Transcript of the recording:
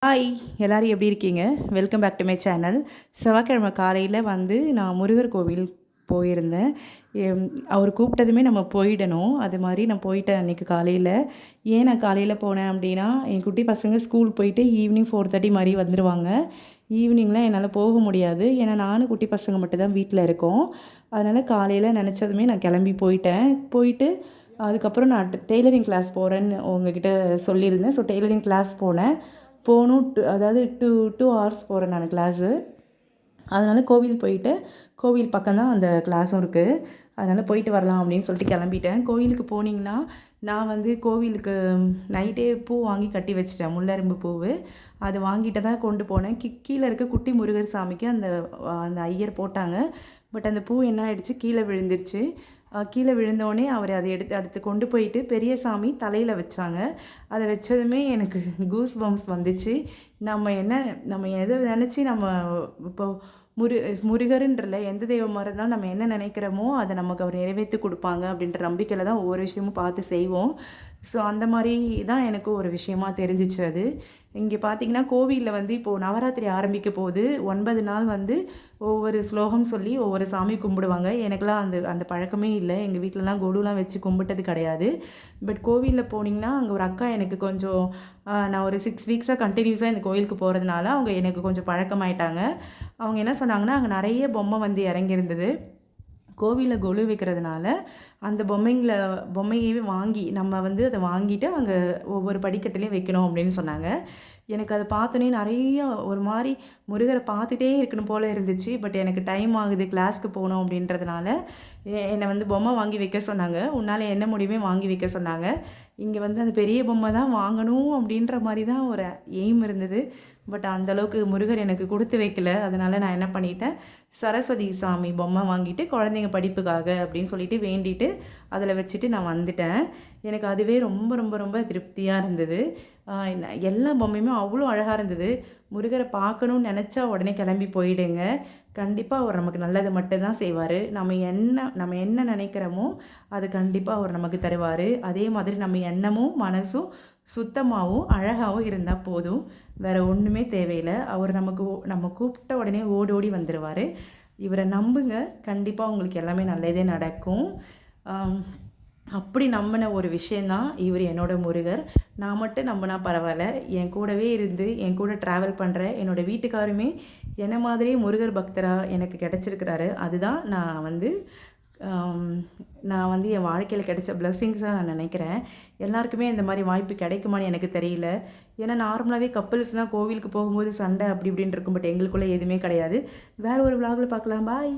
Hi, எல்லாரும் எப்படி இருக்கீங்க? Welcome back to my channel. செவ்வாய்க்கிழமை காலையில் நான் முருகர் கோவில் போயிருந்தேன். அவர் கூப்பிட்டதுமே நம்ம போயிடணும். அது மாதிரி நான் போயிட்டேன் அன்றைக்கி காலையில். ஏன் நான் காலையில் போனேன் அப்படின்னா, என் குட்டி பசங்க ஸ்கூல் போயிட்டு ஈவினிங் 4:30 மாதிரி வந்துடுவாங்க. ஈவினிங்லாம் என்னால் போக முடியாது. ஏன்னா நானும் குட்டி பசங்க மட்டும் தான் வீட்டில் இருக்கோம். அதனால் காலையில் நினச்சதுமே நான் கிளம்பி போயிட்டேன். போயிட்டு அதுக்கப்புறம் நான் டெய்லரிங் கிளாஸ் போகிறேன்னு உங்ககிட்ட சொல்லியிருந்தேன். ஸோ டெய்லரிங் கிளாஸ் போனேன். போகணும் அதாவது 2 ஹவர்ஸ் போகிறேன் நான் கிளாஸு. அதனால் கோவில் போயிட்டு, கோவில் பக்கம் தான் அந்த கிளாஸும் இருக்குது. அதனால் போயிட்டு வரலாம் அப்படின்னு சொல்லிட்டு கிளம்பிட்டேன். கோவிலுக்கு போனீங்கன்னா, நான் கோவிலுக்கு நைட்டே பூ வாங்கி கட்டி வச்சுட்டேன், முல்லரும்பு பூவு. அது வாங்கிட்டு தான் கொண்டு போனேன். கீழே இருக்க குட்டி முருகர் சாமிக்கு அந்த அந்த ஐயர் போட்டாங்க. பட் அந்த பூ என்ன ஆகிடுச்சு, கீழே விழுந்துருச்சு. கீழே விழுந்தோடனே அவர் அதை அடுத்து கொண்டு போயிட்டு பெரிய சாமி தலையில் வச்சாங்க. அதை வச்சதுமே எனக்கு கூஸ் பம்ப்ஸ் வந்துச்சு. நம்ம எதை நினச்சி நம்ம இப்போ முருகருன்றல எந்த தெய்வமாக இருந்தாலும் நம்ம என்ன நினைக்கிறோமோ அதை நமக்கு அவர் நிறைவேற்றி கொடுப்பாங்க அப்படின்ற நம்பிக்கையில் தான் ஒவ்வொரு விஷயமும் பார்த்து செய்வோம். ஸோ அந்த மாதிரி தான் எனக்கு ஒரு விஷயமா தெரிஞ்சிச்சு அது. இங்கே பார்த்திங்கன்னா கோவிலில் இப்போது நவராத்திரி ஆரம்பிக்க போகுது. 9 நாள் ஒவ்வொரு ஸ்லோகம் சொல்லி ஒவ்வொரு சாமி கும்பிடுவாங்க. எனக்கெலாம் அந்த பழக்கமே இல்லை. எங்கள் வீட்டிலலாம் கொலுலாம் வச்சு கும்பிட்டது கிடையாது. பட் கோவிலில் போனீங்கன்னா அங்கே ஒரு அக்கா எனக்கு கொஞ்சம் நான் ஒரு 6 வீக்ஸாக கண்டினியூஸாக இந்த கோயிலுக்கு போகிறதுனால அவங்க எனக்கு கொஞ்சம் பழக்கமாயிட்டாங்க. அவங்க என்ன சொன்னாங்கன்னா, அங்கே நிறைய பொம்மை இறங்கியிருந்தது. கோவிலில் கொலு வைக்கிறதுனால அந்த பொம்மையவே வாங்கி நம்ம அதை வாங்கிட்டு அங்கே ஒவ்வொரு படிக்கட்டுலேயும் வைக்கணும் அப்படின்னு சொன்னாங்க. எனக்கு அதை பார்த்தோன்னே நிறைய ஒரு மாதிரி முருகரை பார்த்துட்டே இருக்கணும் போல் இருந்துச்சு. பட் எனக்கு டைம் ஆகுது, கிளாஸ்க்கு போகணும் அப்படின்றதுனால என்னை பொம்மை வாங்கி வைக்க சொன்னாங்க. உன்னால் என்ன முடியுமே வாங்கி வைக்க சொன்னாங்க. இங்கே அந்த பெரிய பொம்மை தான் வாங்கணும் அப்படின்ற மாதிரி தான் ஒரு எய்ம் இருந்தது. பட் அந்தளவுக்கு முருகர் எனக்கு கொடுத்து வைக்கல. அதனால் நான் என்ன பண்ணிட்டேன், சரஸ்வதி சாமி பொம்மை வாங்கிட்டு குழந்தைங்க படிப்புக்காக அப்படின்னு சொல்லிட்டு வேண்டிட்டு அதில் வச்சுட்டு நான் வந்துட்டேன். எனக்கு அதுவே ரொம்ப ரொம்ப ரொம்ப திருப்தியாக இருந்தது. எல்லா பொம்மையுமே அவ்வளோ அழகாக இருந்தது. முருகரை பார்க்கணுன்னு நினச்சா உடனே கிளம்பி போயிடுங்க. கண்டிப்பாக அவர் நமக்கு நல்லது மட்டும்தான் செய்வார். நம்ம என்ன நினைக்கிறோமோ அது கண்டிப்பாக அவர் நமக்கு தருவார். அதே மாதிரி நம்ம எண்ணமும் மனசும் சுத்தமாகவும் அழகாகவும் இருந்தால் போதும். வேறு ஒன்றுமே தேவையில்லை. அவர் நம்ம கூப்பிட்ட உடனே ஓடி வந்துடுவார். இவரை நம்புங்க, கண்டிப்பாக உங்களுக்கு எல்லாமே நல்லதே நடக்கும். அப்படி நம்பின ஒரு விஷயந்தான் இவர் என்னோடய முருகர். நான் மட்டும் நம்பினா பரவாயில்ல, என் கூடவே இருந்து என் கூட ட்ராவல் பண்ணுற என்னோடய வீட்டுக்காருமே என்ன மாதிரியே முருகர் பக்தராக எனக்கு கிடச்சிருக்கிறாரு. அதுதான் நான் என் வாழ்க்கையில் கிடைச்ச பிளெஸ்ஸிங்ஸாக நான் நினைக்கிறேன். எல்லாருக்குமே இந்த மாதிரி வாய்ப்பு கிடைக்குமான்னு எனக்கு தெரியல. ஏன்னா நார்மலாகவே கப்புள்ஸ்னால் கோவிலுக்கு போகும்போது சண்டை அப்படி இப்படின்னு இருக்கும். பட் எங்களுக்குள்ளே எதுவுமே கிடையாது. வேறு ஒரு விலாகில் பார்க்கலாம். பாய்.